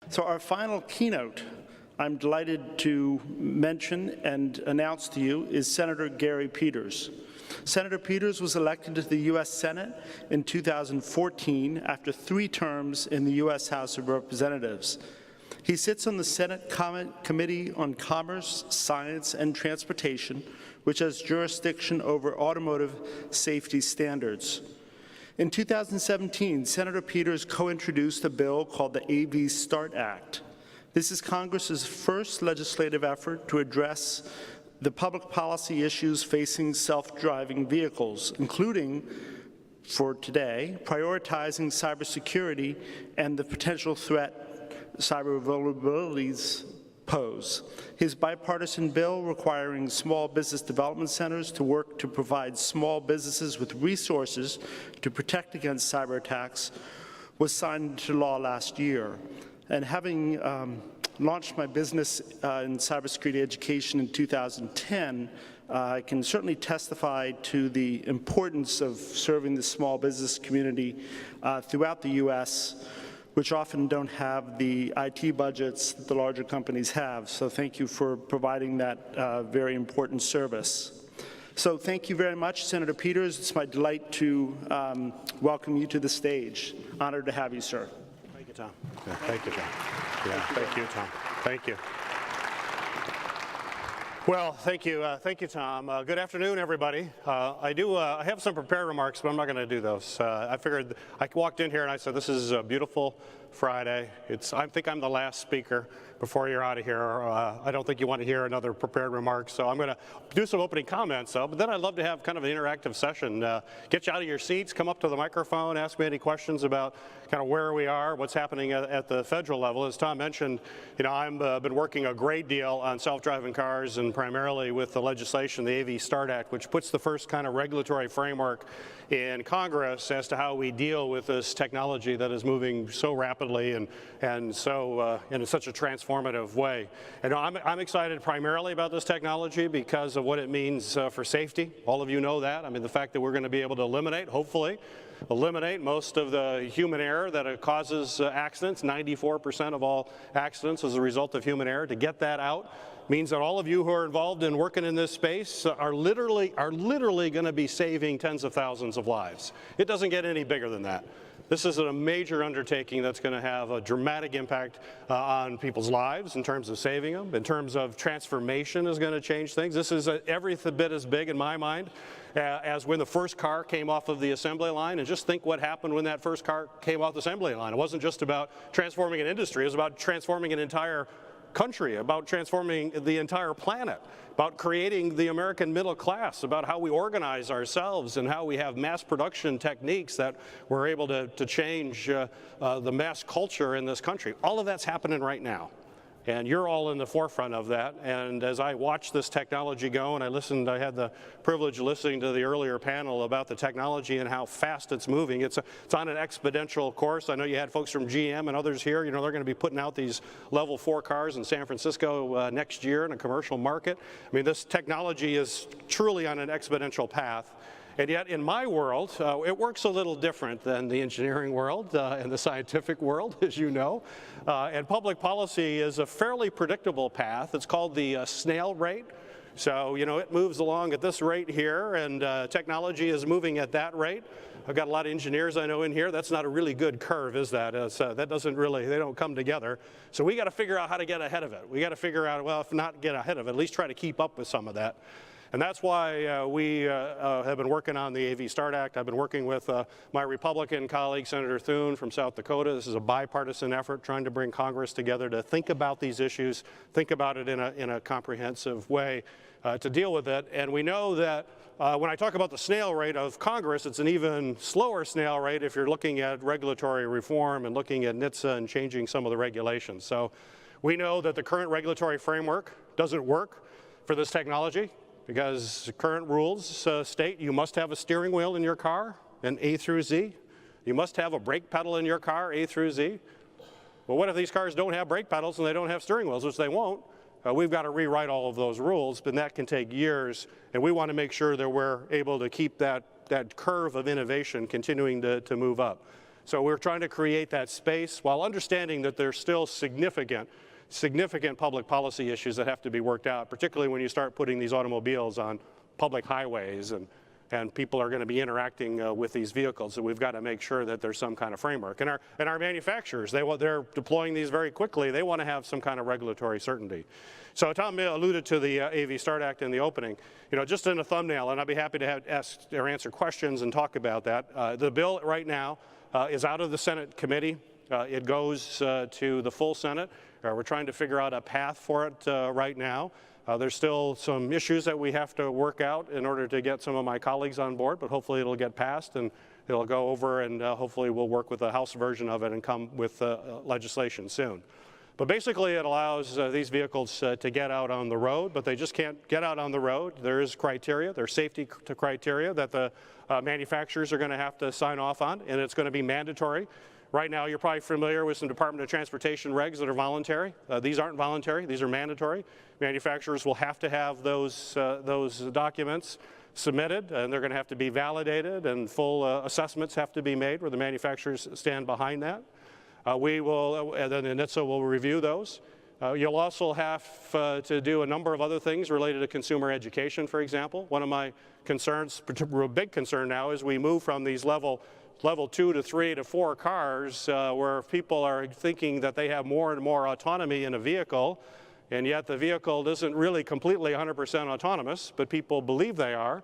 So our final keynote, I'm delighted to mention and announce to you, is Senator Gary Peters. Senator Peters was elected to the U.S. Senate in 2014 after 3 terms in the U.S. House of Representatives. He sits on the Senate Committee on Commerce, Science, and Transportation, which has jurisdiction over automotive safety standards. In 2017, Senator Peters co-introduced a bill called the AV START Act. This is Congress's first legislative effort to address the public policy issues facing self-driving vehicles, including, for today, prioritizing cybersecurity and the potential threat cyber vulnerabilities pose. His bipartisan bill requiring small business development centers to work to provide small businesses with resources to protect against cyber attacks was signed into law last year. And having launched my business in cybersecurity education in 2010, I can certainly testify to the importance of serving the small business community throughout the U.S., which often don't have the IT budgets that the larger companies have. So thank you for providing that very important service. So thank you very much, Senator Peters. It's my delight to welcome you to the stage. Honored to have you, sir. Thank you, Tom. Yeah, thank you, Tom. Yeah, thank you, Tom. Thank you. Well, thank you, Tom. Good afternoon, everybody. I have some prepared remarks, but I'm not going to do those. I figured I walked in here and I said, this is a beautiful Friday. I think I'm the last speaker before you're out of here. I don't think you want to hear another prepared remark, so I'm going to do some opening comments, though, but then I'd love to have kind of an interactive session. Get you out of your seats, come up to the microphone, ask me any questions about kind of where we are, what's happening at the federal level. As Tom mentioned, you know, I've been working a great deal on self-driving cars and primarily with the legislation, the AV START Act, which puts the first kind of regulatory framework in Congress as to how we deal with this technology that is moving so rapidly and so in such a transformative way. And I'm excited primarily about this technology because of what it means for safety. All of you know that. I mean, the fact that we're going to be able to eliminate, hopefully, most of the human error that causes accidents. 94% of all accidents as a result of human error. To get that out means that all of you who are involved in working in this space are literally going to be saving tens of thousands of lives. It doesn't get any bigger than that. This is a major undertaking that's going to have a dramatic impact on people's lives in terms of saving them, in terms of transformation is going to change things. This is every bit as big in my mind as when the first car came off of the assembly line. And just think what happened when that first car came off the assembly line. It wasn't just about transforming an industry, it was about transforming an entire country, about transforming the entire planet, about creating the American middle class, about how we organize ourselves and how we have mass production techniques that we're able to change the mass culture in this country. All of that's happening right now. And you're all in the forefront of that. And as I watch this technology go, and I had the privilege of listening to the earlier panel about the technology and how fast it's moving. It's on an exponential course. I know you had folks from GM and others here. You know, they're going to be putting out these level 4 cars in San Francisco next year in a commercial market. I mean, this technology is truly on an exponential path. And yet, in my world, it works a little different than the engineering world and the scientific world, as you know. And public policy is a fairly predictable path. It's called the snail rate. So, you know, it moves along at this rate here, and technology is moving at that rate. I've got a lot of engineers I know in here. That's not a really good curve, is that? That doesn't really, they don't come together. So we got to figure out how to get ahead of it. We got to figure out, well, if not get ahead of it, at least try to keep up with some of that. And that's why we have been working on the AV START Act. I've been working with my Republican colleague, Senator Thune from South Dakota. This is a bipartisan effort trying to bring Congress together to think about these issues, think about it in a comprehensive way to deal with it. And we know that when I talk about the snail rate of Congress, it's an even slower snail rate if you're looking at regulatory reform and looking at NHTSA and changing some of the regulations. So we know that the current regulatory framework doesn't work for this technology, because current rules state you must have a steering wheel in your car, an A through Z. You must have a brake pedal in your car, A through Z. Well, what if these cars don't have brake pedals and they don't have steering wheels, which they won't? We've got to rewrite all of those rules, but that can take years, and we want to make sure that we're able to keep that curve of innovation continuing to move up. So we're trying to create that space while understanding that there's still significant public policy issues that have to be worked out, particularly when you start putting these automobiles on public highways and people are going to be interacting with these vehicles. So we've got to make sure that there's some kind of framework. And our manufacturers, they're deploying these very quickly. They want to have some kind of regulatory certainty. So Tom alluded to the AV START Act in the opening. You know, just in a thumbnail, and I'd be happy to ask or answer questions and talk about that. The bill right now is out of the Senate committee. It goes to the full Senate. We're trying to figure out a path for it right now. There's still some issues that we have to work out in order to get some of my colleagues on board, but hopefully it'll get passed and it'll go over, and hopefully we'll work with the House version of it and come with legislation soon. But basically it allows these vehicles to get out on the road, but they just can't get out on the road. There is criteria, there's safety criteria that the manufacturers are going to have to sign off on, and it's going to be mandatory. Right now, you're probably familiar with some Department of Transportation regs that are voluntary. These aren't voluntary, these are mandatory. Manufacturers will have to have those documents submitted, and they're going to have to be validated, and full assessments have to be made where the manufacturers stand behind that. We will, and then NHTSA will review those. You'll also have to do a number of other things related to consumer education, for example. One of my concerns, a big concern now, is we move from these level 2 to 3 to 4 cars where people are thinking that they have more and more autonomy in a vehicle, and yet the vehicle isn't really completely 100% autonomous, but people believe they are.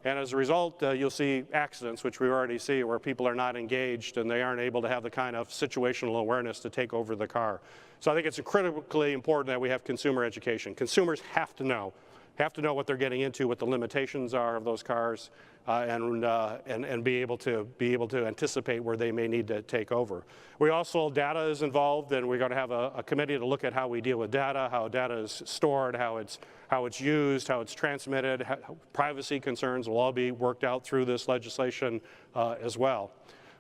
And as a result, you'll see accidents, which we already see, where people are not engaged and they aren't able to have the kind of situational awareness to take over the car. So I think it's critically important that we have consumer education. Consumers have to know what they're getting into, what the limitations are of those cars, and be able to anticipate where they may need to take over. We also, data is involved, and we're going to have a committee to look at how we deal with data, how data is stored, how it's used, how it's transmitted. Privacy concerns will all be worked out through this legislation as well.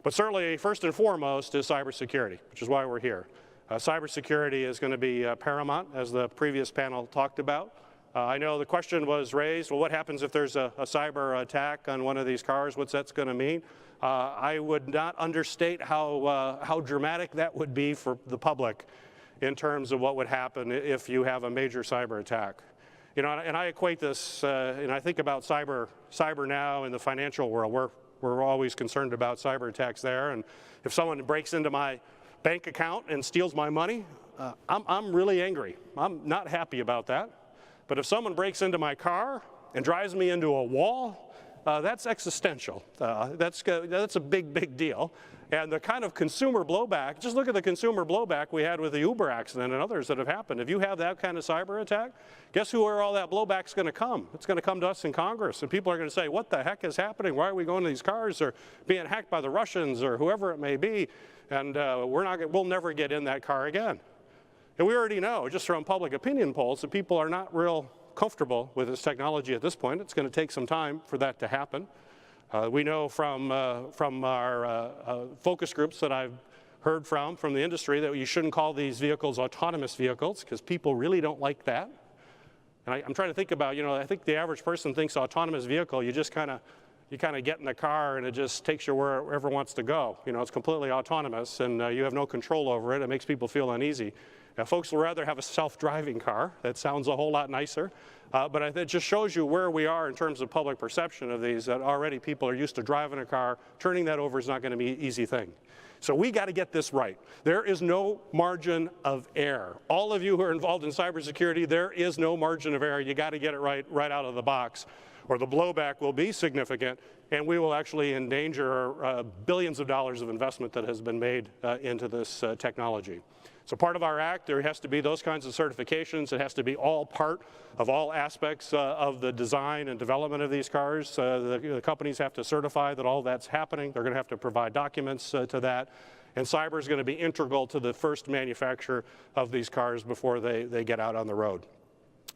But certainly, first and foremost, is cybersecurity, which is why we're here. Cybersecurity is going to be paramount, as the previous panel talked about. I know the question was raised, well, what happens if there's a cyber attack on one of these cars? What's that going to mean? I would not understate how dramatic that would be for the public in terms of what would happen if you have a major cyber attack. You know, and I equate this, and I think about cyber now in the financial world. We're always concerned about cyber attacks there, and if someone breaks into my bank account and steals my money, I'm really angry. I'm not happy about that. But if someone breaks into my car and drives me into a wall, that's existential. That's a big deal. And the kind of consumer blowback, just look at the consumer blowback we had with the Uber accident and others that have happened. If you have that kind of cyber attack, guess where all that blowback's going to come? It's going to come to us in Congress, and people are going to say, what the heck is happening? Why are we going to these cars? Or being hacked by the Russians or whoever it may be, and we'll never get in that car again. And we already know, just from public opinion polls, that people are not real comfortable with this technology at this point. It's going to take some time for that to happen. We know from our focus groups that I've heard from the industry that you shouldn't call these vehicles autonomous vehicles because people really don't like that. And I'm trying to think about, you know, I think the average person thinks autonomous vehicle, you kind of get in the car and it just takes you wherever it wants to go. You know, it's completely autonomous and you have no control over it. It makes people feel uneasy. Now, folks will rather have a self-driving car. That sounds a whole lot nicer. But it just shows you where we are in terms of public perception of these, that already people are used to driving a car. Turning that over is not going to be an easy thing. So we got to get this right. There is no margin of error. All of you who are involved in cybersecurity, there is no margin of error. You got to get it right out of the box, or the blowback will be significant, and we will actually endanger billions of dollars of investment that has been made into this technology. So part of our act, there has to be those kinds of certifications. It has to be all part of all aspects of the design and development of these cars. The companies have to certify that all that's happening. They're going to have to provide documents to that. And cyber is going to be integral to the first manufacture of these cars before they get out on the road.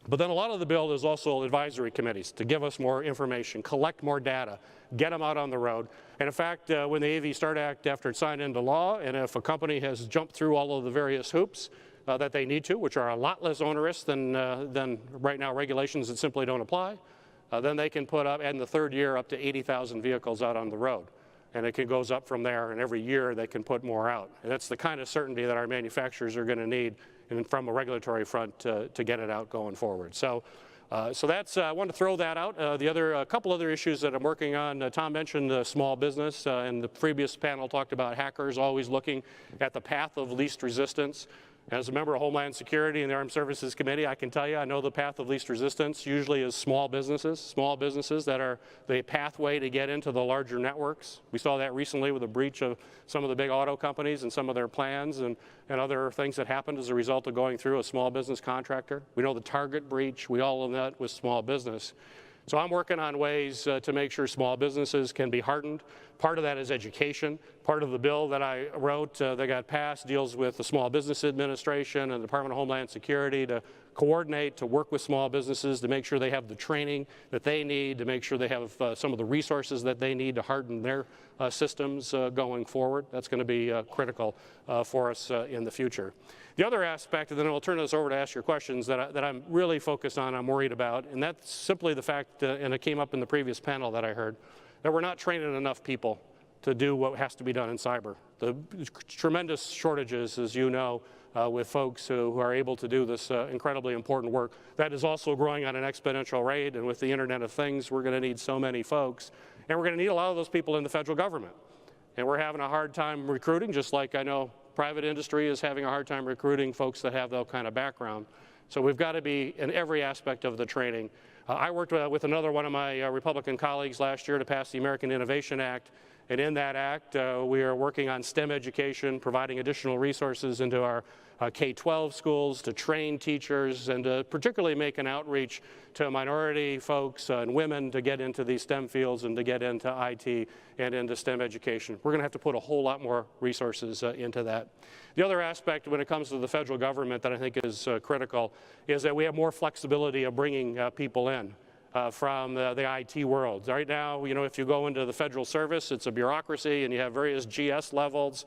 But then a lot of the bill is also advisory committees to give us more information, collect more data, get them out on the road. And in fact, when the AV START Act, after it's signed into law, and if a company has jumped through all of the various hoops that they need to, which are a lot less onerous than right now regulations that simply don't apply, then they can put up, in the third year, up to 80,000 vehicles out on the road. and it goes up from there, and every year they can put more out. And that's the kind of certainty that our manufacturers are going to need and from a regulatory front to get it out going forward. So that's, I want to throw that out. A couple other issues that I'm working on, Tom mentioned small business, and the previous panel talked about hackers always looking at the path of least resistance. As a member of Homeland Security and the Armed Services Committee, I can tell you I know the path of least resistance usually is small businesses that are the pathway to get into the larger networks. We saw that recently with the breach of some of the big auto companies and some of their plans and other things that happened as a result of going through a small business contractor. We know the Target breach, we all know that with small business. So I'm working on ways to make sure small businesses can be hardened. Part of that is education. Part of the bill that I wrote that got passed deals with the Small Business Administration and the Department of Homeland Security to coordinate, to work with small businesses to make sure they have the training that they need, to make sure they have some of the resources that they need to harden their systems going forward. That's going to be critical for us in the future. The other aspect, and then I'll turn this over to ask your questions, that I'm really focused on, I'm worried about, and that's simply the fact, and it came up in the previous panel that I heard, that we're not training enough people to do what has to be done in cyber. The tremendous shortages, as you know, with folks who are able to do this incredibly important work. That is also growing at an exponential rate, and with the Internet of Things, we're going to need so many folks, and we're going to need a lot of those people in the federal government. And we're having a hard time recruiting, just like I know private industry is having a hard time recruiting folks that have that kind of background. So we've got to be in every aspect of the training. I worked with another one of my Republican colleagues last year to pass the American Innovation Act. And in that act, we are working on STEM education, providing additional resources into our K-12 schools to train teachers and to particularly make an outreach to minority folks and women to get into these STEM fields and to get into IT and into STEM education. We're going to have to put a whole lot more resources into that. The other aspect when it comes to the federal government that I think is critical is that we have more flexibility of bringing people in. From the IT world. Right now, you know, if you go into the federal service, it's a bureaucracy and you have various GS levels.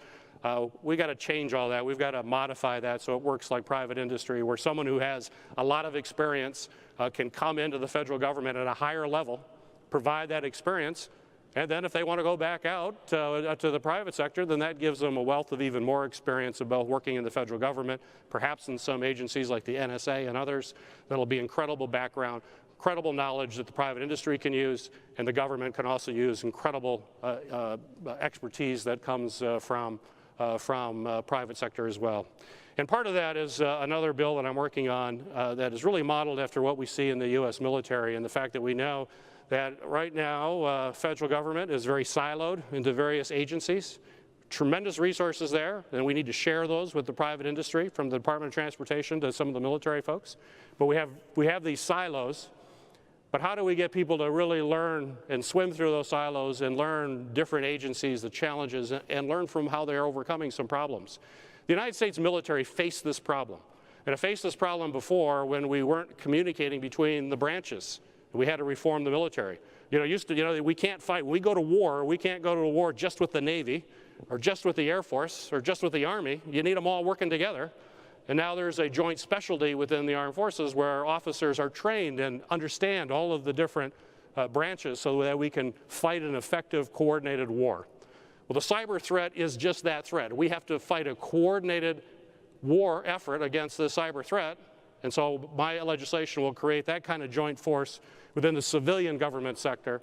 We got to change all that. We've got to modify that so it works like private industry, where someone who has a lot of experience can come into the federal government at a higher level, provide that experience, and then if they want to go back out to the private sector, then that gives them a wealth of even more experience of both working in the federal government, perhaps in some agencies like the NSA and others. That'll be incredible background, incredible knowledge that the private industry can use, and the government can also use incredible expertise that comes from private sector as well. And part of that is another bill that I'm working on that is really modeled after what we see in the U.S. military, and the fact that we know that right now federal government is very siloed into various agencies. Tremendous resources there, and we need to share those with the private industry, from the Department of Transportation to some of the military folks. But we have these silos. But how do we get people to really learn and swim through those silos and learn different agencies, the challenges, and learn from how they're overcoming some problems? The United States military faced this problem. And it faced this problem before when we weren't communicating between the branches. We had to reform the military. We can't fight. When we go to war, we can't go to war just with the Navy or just with the Air Force or just with the Army. You need them all working together. And now there's a joint specialty within the armed forces where officers are trained and understand all of the different branches so that we can fight an effective, coordinated war. Well, the cyber threat is just that threat. We have to fight a coordinated war effort against the cyber threat. And so my legislation will create that kind of joint force within the civilian government sector,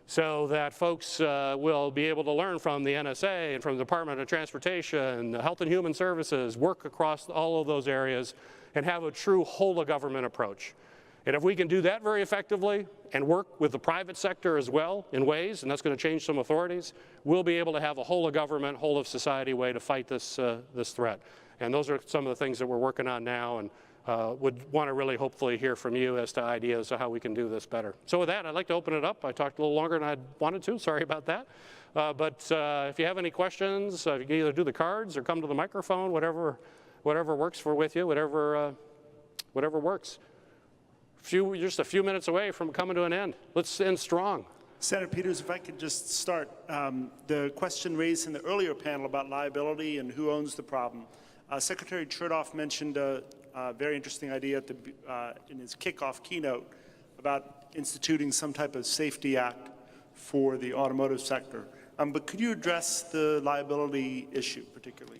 so that folks will be able to learn from the NSA and from the Department of Transportation, Health and Human Services, work across all of those areas and have a true whole-of-government approach. And if we can do that very effectively and work with the private sector as well in ways, and that's going to change some authorities, we'll be able to have a whole-of-government, whole-of-society way to fight this threat. And those are some of the things that we're working on now, and would want to really hopefully hear from you as to ideas of how we can do this better. So with that, I'd like to open it up. I talked a little longer than I wanted to. Sorry about that. But if you have any questions, you can either do the cards or come to the microphone, whatever works with you, whatever works. Just a few minutes away from coming to an end. Let's end strong. Senator Peters, if I could just start, the question raised in the earlier panel about liability and who owns the problem. Secretary Chertoff mentioned a very interesting idea in his kickoff keynote about instituting some type of safety act for the automotive sector. But could you address the liability issue particularly?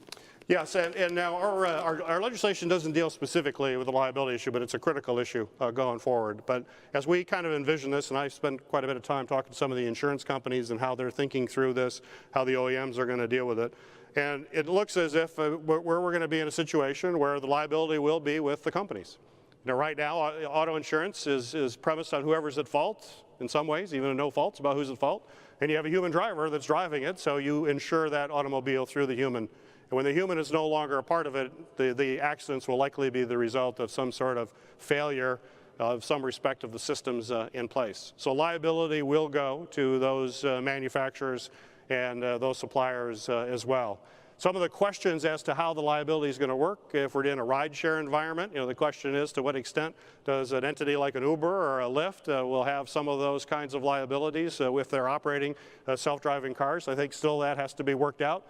Yes, and now our legislation doesn't deal specifically with the liability issue, but it's a critical issue going forward. But as we kind of envision this, and I spent quite a bit of time talking to some of the insurance companies and how they're thinking through this, how the OEMs are going to deal with it, and it looks as if we're going to be in a situation where the liability will be with the companies. Right now, auto insurance is premised on whoever's at fault in some ways, even no faults about who's at fault, and you have a human driver that's driving it, so you insure that automobile through the human. And when the human is no longer a part of it, the accidents will likely be the result of some sort of failure of some respect of the systems in place. So liability will go to those manufacturers and those suppliers as well. Some of the questions as to how the liability is going to work, if we're in a ride-share environment, the question is to what extent does an entity like an Uber or a Lyft will have some of those kinds of liabilities if they're operating self-driving cars. I think still that has to be worked out.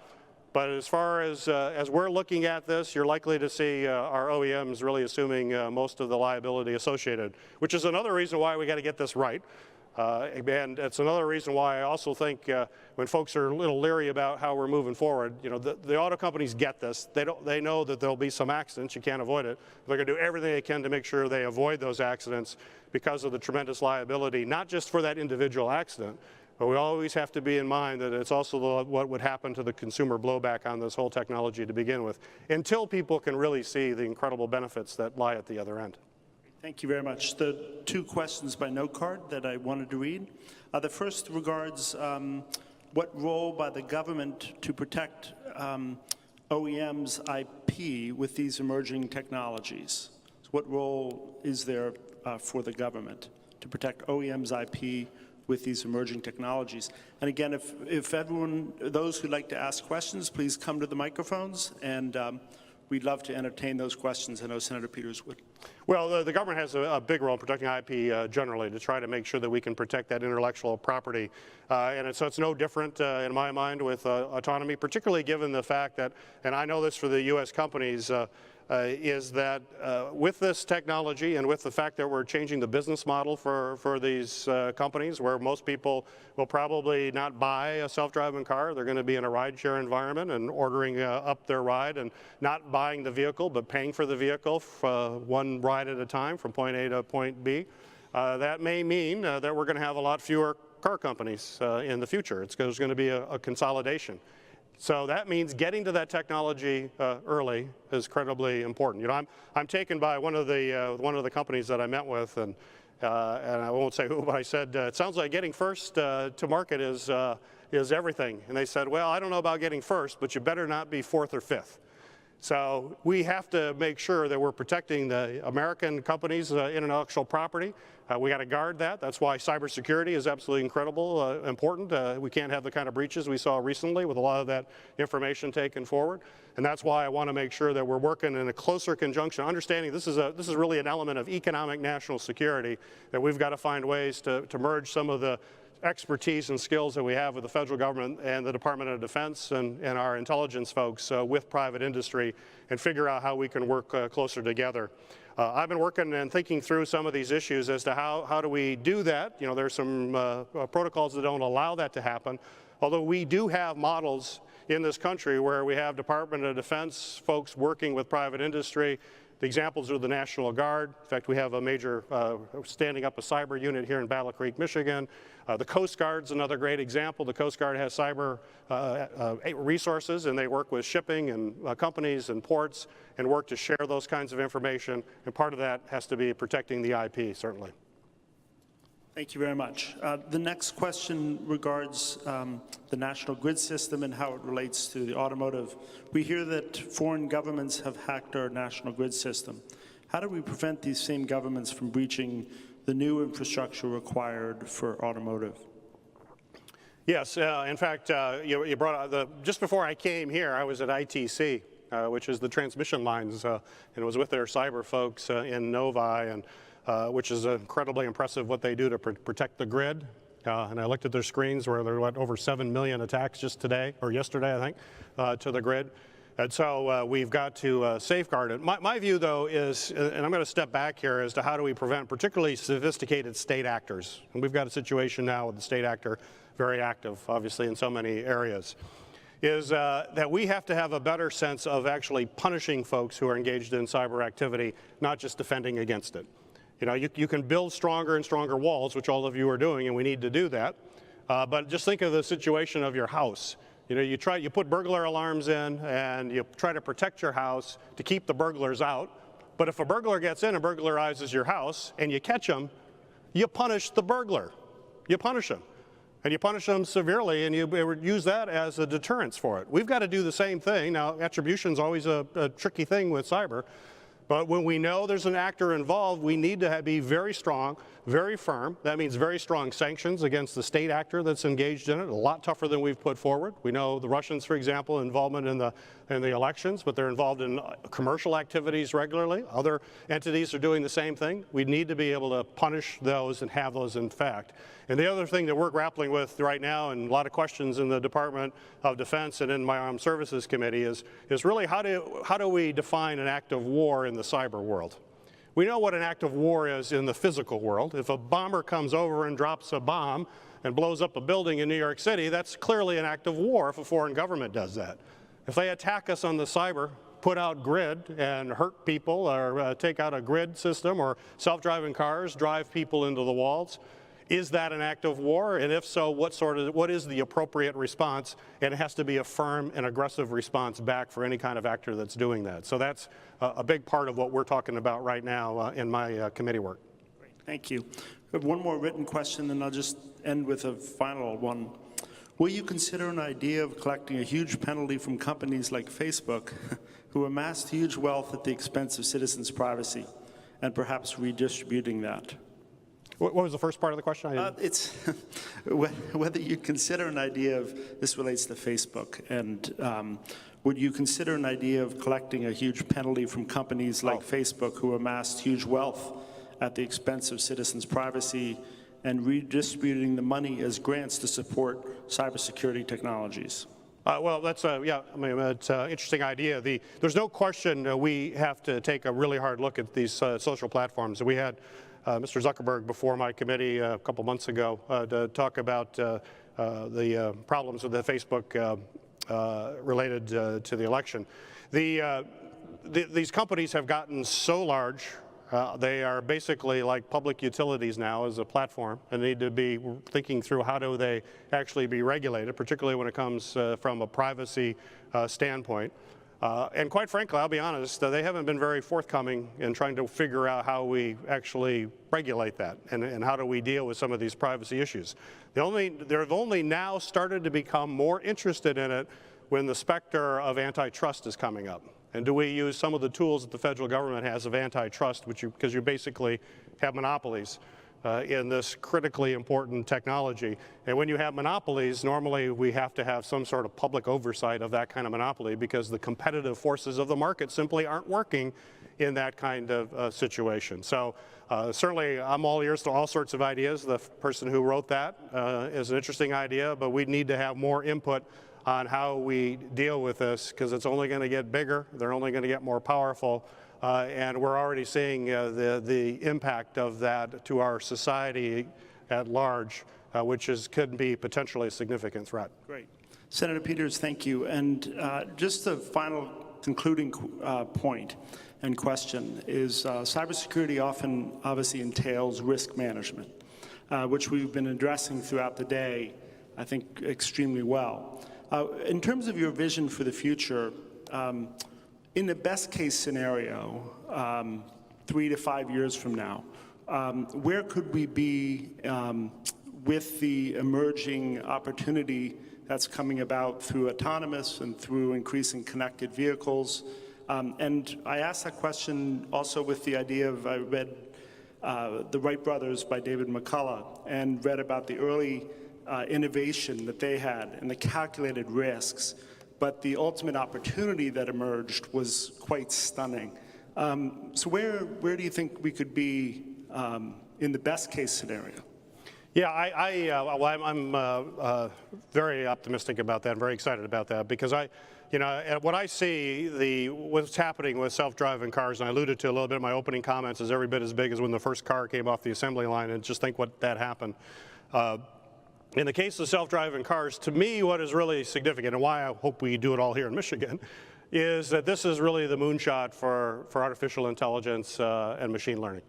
But as far as we're looking at this, you're likely to see our OEMs really assuming most of the liability associated, which is another reason why we got to get this right. And it's another reason why I also think when folks are a little leery about how we're moving forward, the auto companies get this. They know that there'll be some accidents. You can't avoid it. They're going to do everything they can to make sure they avoid those accidents because of the tremendous liability, not just for that individual accident, but we always have to be in mind that it's also what would happen to the consumer blowback on this whole technology to begin with, until people can really see the incredible benefits that lie at the other end. Thank you very much. The two questions by note card that I wanted to read. The first regards what role by the government to protect OEM's IP with these emerging technologies. So what role is there for the government to protect OEM's IP with these emerging technologies? And again, if everyone, those who'd like to ask questions, please come to the microphones, and we'd love to entertain those questions. I know Senator Peters would. Well, the government has a big role in protecting IP generally to try to make sure that we can protect that intellectual property. So it's no different in my mind with autonomy, particularly given the fact that, and I know this for the U.S. companies, is that with this technology and with the fact that we're changing the business model for these companies, where most people will probably not buy a self-driving car, they're going to be in a ride-share environment and ordering up their ride and not buying the vehicle but paying for the vehicle one ride at a time from point A to point B. That may mean that we're going to have a lot fewer car companies in the future. There's going to be a consolidation. So that means getting to that technology early is incredibly important. I'm taken by one of the companies that I met with, and I won't say who, but I said, it sounds like getting first to market is everything. And they said, well, I don't know about getting first, but you better not be fourth or fifth. So we have to make sure that we're protecting the American companies' intellectual property. We got to guard that. That's why cybersecurity is absolutely important. We can't have the kind of breaches we saw recently with a lot of that information taken forward. And that's why I want to make sure that we're working in a closer conjunction, understanding this is really an element of economic national security, that we've got to find ways to merge some of the expertise and skills that we have with the federal government and the Department of Defense and our intelligence folks with private industry, and figure out how we can work closer together. I've been working and thinking through some of these issues as to how do we do that. There's some protocols that don't allow that to happen, although we do have models in this country where we have Department of Defense folks working with private industry. The examples are the National Guard. In fact, we have a major standing up a cyber unit here in Battle Creek, Michigan. The Coast Guard's another great example. The Coast Guard has cyber resources, and they work with shipping and companies and ports and work to share those kinds of information. And part of that has to be protecting the IP, certainly. Thank you very much. The next question regards the national grid system and how it relates to the automotive. We hear that foreign governments have hacked our national grid system. How do we prevent these same governments from breaching the new infrastructure required for automotive? Yes, in fact, you brought up just before I came here, I was at ITC, which is the transmission lines, and it was with their cyber folks in Novi, and which is incredibly impressive what they do to protect the grid. And I looked at their screens where there were over 7 million attacks just today, or yesterday, I think, to the grid. And so we've got to safeguard it. My view, though, is, and I'm going to step back here, as to how do we prevent particularly sophisticated state actors. And we've got a situation now with the state actor very active, obviously, in so many areas, is that we have to have a better sense of actually punishing folks who are engaged in cyber activity, not just defending against it. You know, you can build stronger and stronger walls, which all of you are doing, and we need to do that. But just think of the situation of your house. You know, you put burglar alarms in and you try to protect your house to keep the burglars out. But if a burglar gets in and burglarizes your house and you catch him, you punish the burglar. You punish him. And you punish them severely, and you use that as a deterrence for it. We've got to do the same thing. Now, attribution is always a tricky thing with cyber. But when we know there's an actor involved, we need to be very strong, very firm. That means very strong sanctions against the state actor that's engaged in it, a lot tougher than we've put forward. We know the Russians, for example, involvement in the elections, but they're involved in commercial activities regularly. Other entities are doing the same thing. We need to be able to punish those and have those in fact. And the other thing that we're grappling with right now, and a lot of questions in the Department of Defense and in my Armed Services Committee, is really how do we define an act of war in the cyber world? We know what an act of war is in the physical world. If a bomber comes over and drops a bomb and blows up a building in New York City, that's clearly an act of war if a foreign government does that. If they attack us on the cyber, put out grid and hurt people, or take out a grid system, or self-driving cars drive people into the walls, is that an act of war? And if so, what is the appropriate response? And it has to be a firm and aggressive response back for any kind of actor that's doing that. So that's a big part of what we're talking about right now in my committee work. Great, thank you. We have one more written question, and I'll just end with a final one. Will you consider an idea of collecting a huge penalty from companies like Facebook, who amassed huge wealth at the expense of citizens' privacy, and perhaps redistributing that? What was the first part of the question? It's whether you consider an idea of, this relates to Facebook, and would you consider an idea of collecting a huge penalty from companies like Facebook, who amassed huge wealth at the expense of citizens' privacy, and redistributing the money as grants to support cybersecurity technologies? Well, that's yeah. I mean, it's an interesting idea. There's no question we have to take a really hard look at these social platforms. We had Mr. Zuckerberg before my committee a couple months ago to talk about the problems with the Facebook related to the election. These companies have gotten so large. They are basically like public utilities now as a platform, and need to be thinking through how do they actually be regulated, particularly when it comes from a privacy standpoint. And quite frankly, I'll be honest, they haven't been very forthcoming in trying to figure out how we actually regulate that, and how do we deal with some of these privacy issues. They've only now started to become more interested in it when the specter of antitrust is coming up. And do we use some of the tools that the federal government has of antitrust, because you basically have monopolies in this critically important technology. And when you have monopolies, normally we have to have some sort of public oversight of that kind of monopoly, because the competitive forces of the market simply aren't working in that kind of situation. So certainly I'm all ears to all sorts of ideas. The person who wrote that is an interesting idea, but we need to have more input on how we deal with this, because it's only going to get bigger, they're only going to get more powerful, and we're already seeing the impact of that to our society at large, which could be potentially a significant threat. Great. Senator Peters, thank you. And just a final concluding point and question is cybersecurity often obviously entails risk management, which we've been addressing throughout the day, I think, extremely well. In terms of your vision for the future, in the best case scenario, 3 to 5 years from now, where could we be with the emerging opportunity that's coming about through autonomous and through increasing connected vehicles? And I asked that question also with the idea of, I read The Wright Brothers by David McCullough, and read about the early innovation that they had and the calculated risks, but the ultimate opportunity that emerged was quite stunning. So where do you think we could be in the best case scenario? Yeah, I'm very optimistic about that, very excited about that, because You know, and what I see, what's happening with self-driving cars, and I alluded to a little bit in my opening comments, is every bit as big as when the first car came off the assembly line, and just think what that happened. In the case of self-driving cars, to me, what is really significant, and why I hope we do it all here in Michigan, is that this is really the moonshot for artificial intelligence and machine learning.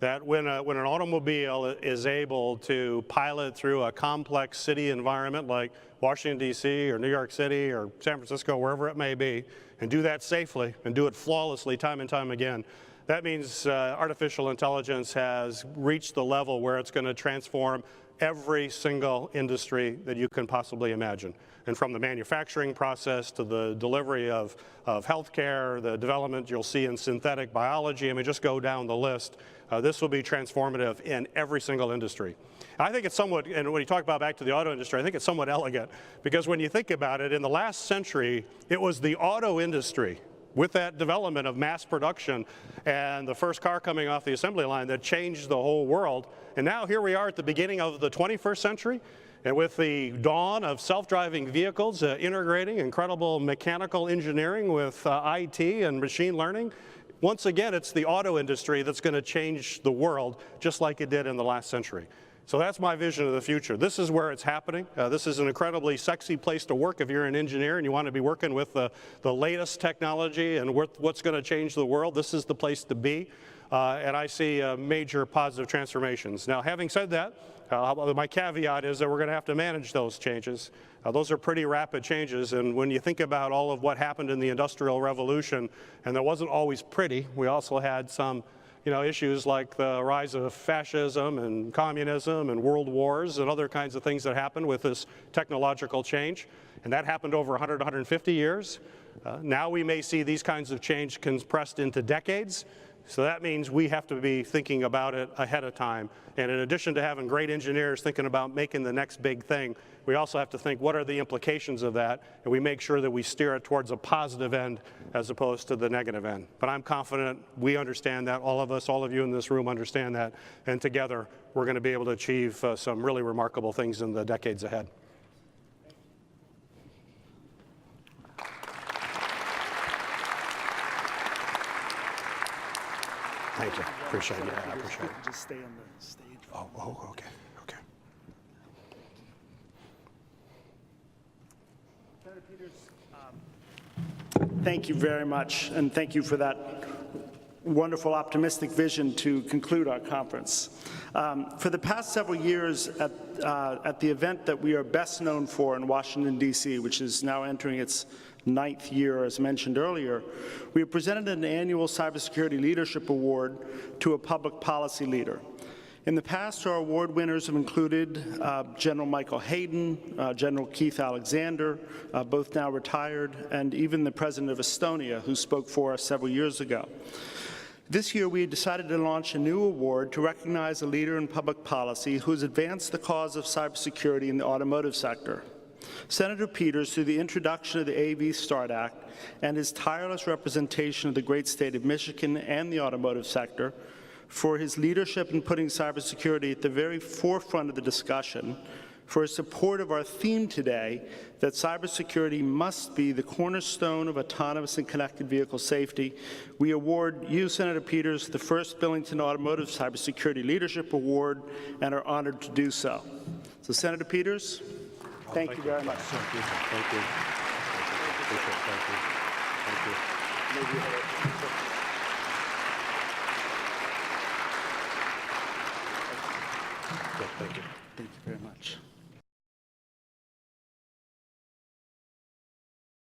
That when an automobile is able to pilot through a complex city environment like Washington, D.C., or New York City, or San Francisco, wherever it may be, and do that safely and do it flawlessly time and time again, that means artificial intelligence has reached the level where it's going to transform every single industry that you can possibly imagine. And from the manufacturing process to the delivery of healthcare, the development you'll see in synthetic biology, I mean, just go down the list. This will be transformative in every single industry. I think it's somewhat, and when you talk about back to the auto industry, I think it's somewhat elegant, because when you think about it, in the last century, it was the auto industry with that development of mass production and the first car coming off the assembly line that changed the whole world. And now here we are at the beginning of the 21st century, and with the dawn of self-driving vehicles integrating incredible mechanical engineering with IT and machine learning, once again, it's the auto industry that's going to change the world just like it did in the last century. So that's my vision of the future. This is where it's happening. This is an incredibly sexy place to work if you're an engineer and you want to be working with the latest technology and what's going to change the world. This is the place to be. And I see major positive transformations. Now, having said that, my caveat is that we're going to have to manage those changes. Those are pretty rapid changes, and when you think about all of what happened in the Industrial Revolution, and that wasn't always pretty, we also had some issues like the rise of fascism and communism and world wars and other kinds of things that happened with this technological change, and that happened over 100, 150 years. Now we may see these kinds of change compressed into decades. So that means we have to be thinking about it ahead of time. And in addition to having great engineers thinking about making the next big thing, we also have to think, what are the implications of that? And we make sure that we steer it towards a positive end as opposed to the negative end. But I'm confident we understand that, all of us, all of you in this room understand that, and together we're going to be able to achieve some really remarkable things in the decades ahead. Thank you. Appreciate it. Yeah, I appreciate it. Just stay on the stage. Oh, okay. Okay. Senator Peters, thank you very much, and thank you for that wonderful, optimistic vision to conclude our conference. For the past several years at the event that we are best known for in Washington, D.C., which is now entering its 9th year, as mentioned earlier, we have presented an annual Cybersecurity Leadership Award to a public policy leader. In the past, our award winners have included General Michael Hayden, General Keith Alexander, both now retired, and even the President of Estonia, who spoke for us several years ago. This year, we decided to launch a new award to recognize a leader in public policy who has advanced the cause of cybersecurity in the automotive sector. Senator Peters, through the introduction of the AV START Act and his tireless representation of the great state of Michigan and the automotive sector, for his leadership in putting cybersecurity at the very forefront of the discussion, for his support of our theme today that cybersecurity must be the cornerstone of autonomous and connected vehicle safety, we award you, Senator Peters, the first Billington Automotive Cybersecurity Leadership Award and are honored to do so. So, Senator Peters, thank you very much. Thank you. Thank you. Thank you. Thank you. Thank you very much.